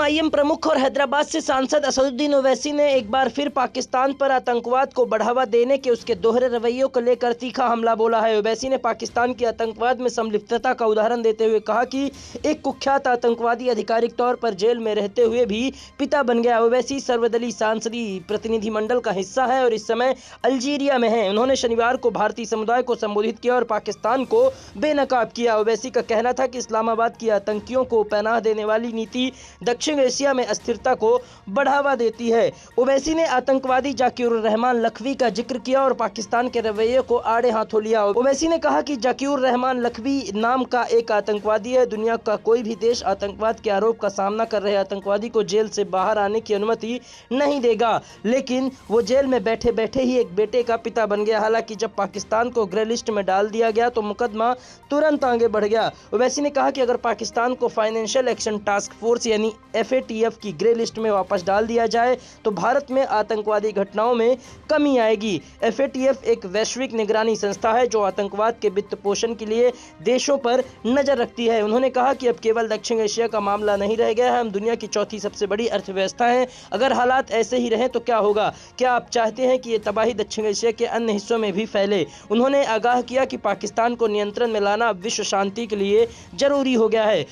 MIM प्रमुख और हैदराबाद से सांसद असदुद्दीन ओवैसी ने एक बार फिर पाकिस्तान पर आतंकवाद को बढ़ावा देने के उसके दोहरे रवैयों को लेकर तीखा हमला बोला है। ओवैसी ने पाकिस्तान की आतंकवाद में संलिप्तता का उदाहरण देते हुए कहा कि एक कुख्यात आतंकवादी आधिकारिक तौर पर जेल में रहते हुए भी पिता बन गया। ओवैसी सर्वदलीय सांसदीय प्रतिनिधिमंडल का हिस्सा है और इस समय अल्जीरिया में है। उन्होंने शनिवार को भारतीय समुदाय को संबोधित किया और पाकिस्तान को बेनकाब किया। ओवैसी का कहना था कि इस्लामाबाद की आतंकियों को पनाह देने वाली नीति दक्षिण एशिया में अस्थिरता को बढ़ावा देती है। ओवैसी ने आतंकवादी जाकिउर रहमान लखवी का जिक्र किया और पाकिस्तान के रवैये को आड़े हाथों लिया। ओवैसी ने कहा कि जाकिउर रहमान लखवी नाम का एक आतंकवादी है। दुनिया का कोई भी देश आतंकवाद के आरोप का सामना कर रहे आतंकवादी को जेल से बाहर आने की अनुमति नहीं देगा, लेकिन वो जेल में बैठे बैठे ही एक बेटे का पिता बन गया। हालांकि जब पाकिस्तान को ग्रे लिस्ट में डाल दिया गया तो मुकदमा तुरंत आगे बढ़ गया। ओवैसी ने कहा कि अगर पाकिस्तान को फाइनेंशियल एक्शन टास्क फोर्स यानी FATF की ग्रे लिस्ट में वापस डाल दिया जाए तो भारत में आतंकवादी घटनाओं में कमी आएगी। FATF एक वैश्विक निगरानी संस्था है जो आतंकवाद के वित्त पोषण के लिए देशों पर नजर रखती है। उन्होंने कहा कि अब केवल दक्षिण एशिया का मामला नहीं रह गया है, हम दुनिया की चौथी सबसे बड़ी अर्थव्यवस्था हैं। अगर हालात ऐसे ही रहें तो क्या होगा? क्या आप चाहते हैं कि ये तबाही दक्षिण एशिया के अन्य हिस्सों में भी फैले? उन्होंने आगाह किया कि पाकिस्तान को नियंत्रण में लाना अब विश्व शांति के लिए जरूरी हो गया है।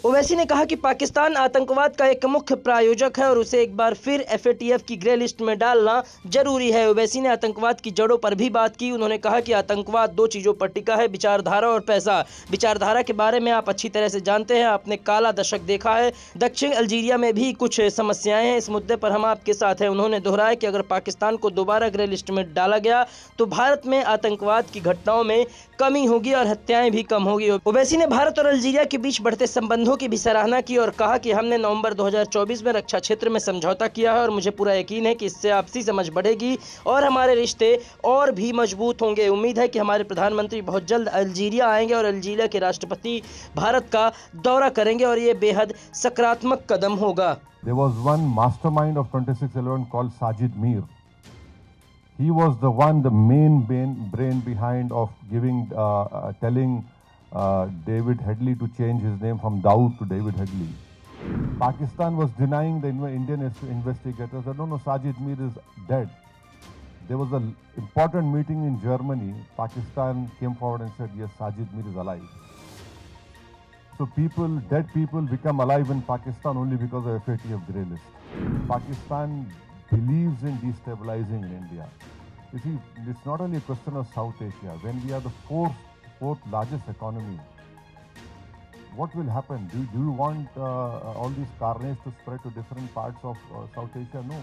ओवैसी ने कहा कि पाकिस्तान आतंकवाद का एक मुख्य प्रायोजक है और उसे एक बार फिर FATF की ग्रे लिस्ट में डालना जरूरी है। ओवैसी ने आतंकवाद की जड़ों पर भी बात की। उन्होंने कहा कि आतंकवाद दो चीज़ों पर टिका है, विचारधारा और पैसा। विचारधारा के बारे में आप अच्छी तरह से जानते हैं, आपने काला दशक देखा है। दक्षिण अल्जीरिया में भी कुछ समस्याएं हैं, इस मुद्दे पर हम आपके साथ हैं। उन्होंने दोहराया कि अगर पाकिस्तान को दोबारा ग्रे लिस्ट में डाला गया तो भारत में आतंकवाद की घटनाओं में कमी होगी और हत्याएं भी कम होगी। ओवैसी ने भारत और अल्जीरिया के बीच बढ़ते संबंधों की भी सराहना की और कहा कि हमने नवंबर 2024 में रक्षा क्षेत्र में समझौता किया है और मुझे पूरा यकीन है कि इससे आपसी समझ बढ़ेगी और हमारे रिश्ते और भी मजबूत होंगे। उम्मीद है कि हमारे प्रधानमंत्री बहुत जल्द अल्जीरिया आएंगे और अल्जीरिया के राष्ट्रपति भारत का दौरा करेंगे और ये बेहद सकारात्मक कदम होगा। There was one mastermind of 2611 called Sajid Mir. He was the one, the main brain behind of telling David Headley to change his name from Dawood to David Headley. Pakistan was denying the Indian investigators that no, Sajid Mir is dead. There was an important meeting in Germany. Pakistan came forward and said, yes, Sajid Mir is alive. So dead people become alive in Pakistan only because of FATF grey list. Pakistan believes in destabilizing in India. You see, it's not only a question of South Asia. When we are the fourth largest economy, what will happen? Do you want all these carnage to spread to different parts of South Asia? No.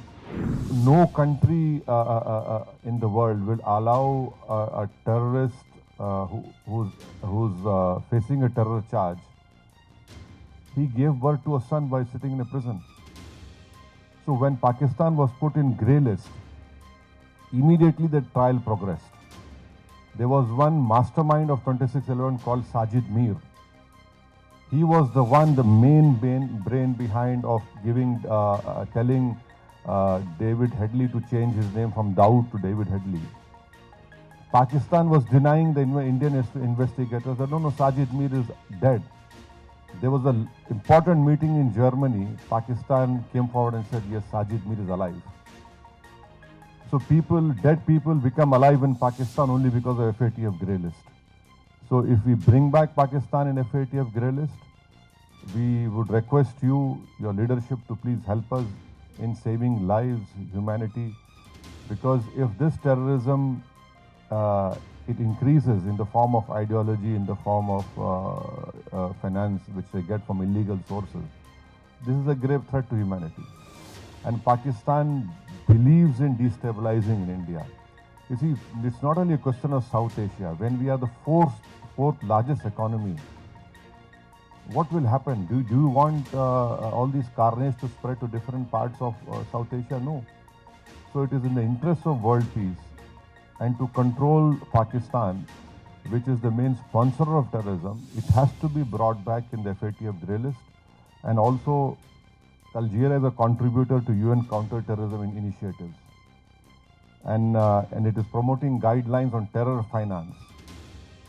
No country in the world will allow a terrorist who's facing a terror charge. He gave birth to a son by sitting in a prison. So when Pakistan was put in grey list, immediately the trial progressed. There was one mastermind of 2611 called Sajid Mir. He was the one, the main brain behind of telling David Headley to change his name from Dawood to David Headley. Pakistan was denying the Indian investigators that no, Sajid Mir is dead. There was an important meeting in Germany. Pakistan came forward and said, yes, Sajid Mir is alive. So dead people become alive in Pakistan only because of FATF grey list. So if we bring back Pakistan in FATF grey list, we would request you, your leadership, to please help us in saving lives, humanity. Because if this terrorism, it increases in the form of ideology, in the form of finance, which they get from illegal sources, this is a grave threat to humanity. And Pakistan believes in destabilizing in India. You see, it's not only a question of South Asia. When we are the fourth largest economy, what will happen? Do you want all these carnage to spread to different parts of South Asia? No. So it is in the interest of world peace and to control Pakistan, which is the main sponsor of terrorism, it has to be brought back in the FATF grey list. And also, Algeria is a contributor to UN counter-terrorism initiatives. And it is promoting guidelines on terror finance.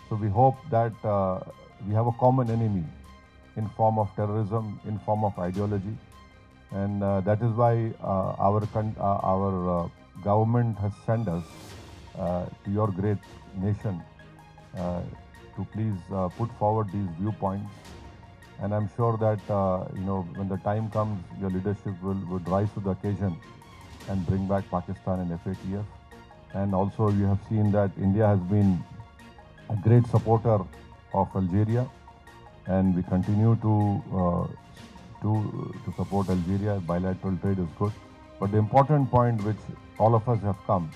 So we hope that we have a common enemy in form of terrorism, in form of ideology. and that is why our government has sent us to your great nation to please put forward these viewpoints. And I'm sure that when the time comes, your leadership will rise to the occasion and bring back Pakistan and FATF. And also, you have seen that India has been a great supporter of Algeria, and we continue to support Algeria. Bilateral trade is good, but the important point which all of us have come,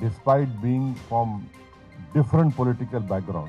despite being from different political backgrounds,